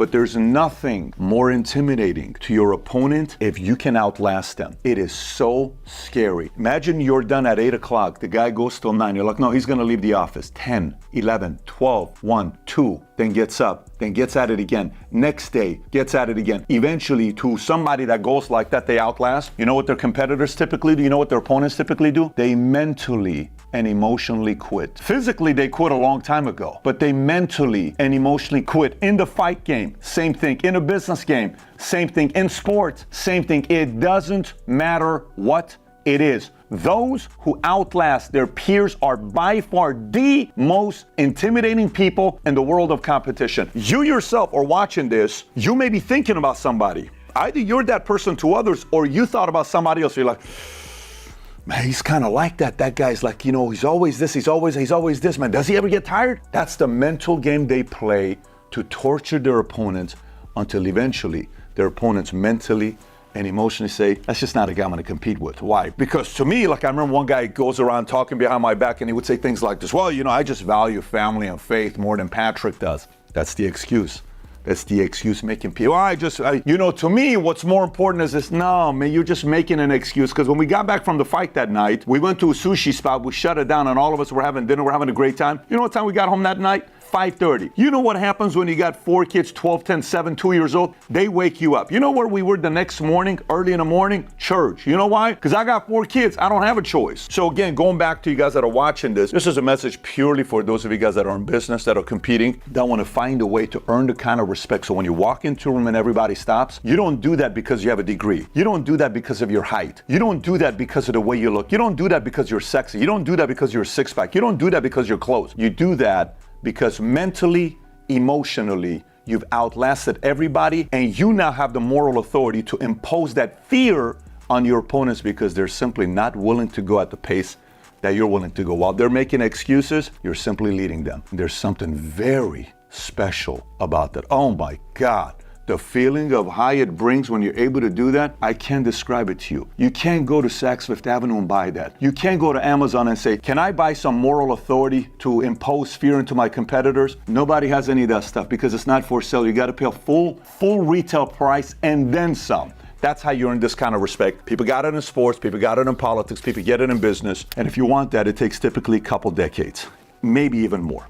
But there's nothing more intimidating to your opponent if you can outlast them. It is so scary. Imagine you're done at 8 o'clock. The guy goes till 9. You're like, no, he's going to leave the office. 10, 11, 12, 1, 2, then gets up, then gets at it again. Next day, gets at it again. Eventually, to somebody that goes like that, they outlast. You know what their competitors typically do? You know what their opponents typically do? They mentally and emotionally quit. Physically, they quit a long time ago, but they mentally and emotionally quit. In the fight game, same thing. In a business game, same thing. In sports, same thing. It doesn't matter what it is. Those who outlast their peers are by far the most intimidating people in the world of competition. You yourself are watching this, you may be thinking about somebody. Either you're that person to others, or you thought about somebody else. You're like, man, he's kind of like that. That guy's like, you know, he's always this, he's always this, man. Does he ever get tired? That's the mental game they play to torture their opponents until eventually their opponents mentally and emotionally say, that's just not a guy I'm going to compete with. Why? Because to me, like I remember one guy goes around talking behind my back and he would say things like this, well, you know, I just value family and faith more than Patrick does. That's the excuse. That's the excuse making people. You know, to me, what's more important is this. No, man, you're just making an excuse. Because when we got back from the fight that night, we went to a sushi spot, we shut it down, and all of us were having dinner, we're having a great time. You know what time we got home that night? 5:30. You know what happens when you got 4 kids, 12, 10, 7, 2 years old? They wake you up. You know where we were the next morning, early in the morning? Church. You know why? Because I got 4 kids. I don't have a choice. So again, going back to you guys that are watching this is a message purely for those of you guys that are in business, that are competing, that want to find a way to earn the kind of respect. So when you walk into a room and everybody stops, you don't do that because you have a degree. You don't do that because of your height. You don't do that because of the way you look. You don't do that because you're sexy. You don't do that because you're six-pack. You don't do that because you're clothes. You do that because mentally, emotionally, you've outlasted everybody, and you now have the moral authority to impose that fear on your opponents because they're simply not willing to go at the pace that you're willing to go. While they're making excuses, you're simply leading them. There's something very special about that. Oh my God. The feeling of high it brings when you're able to do that, I can't describe it to you. You can't go to Saks Fifth Avenue and buy that. You can't go to Amazon and say, can I buy some moral authority to impose fear into my competitors? Nobody has any of that stuff because it's not for sale. You got to pay a full retail price and then some. That's how you earn this kind of respect. People got it in sports, people got it in politics, people get it in business. And if you want that, it takes typically a couple decades, maybe even more.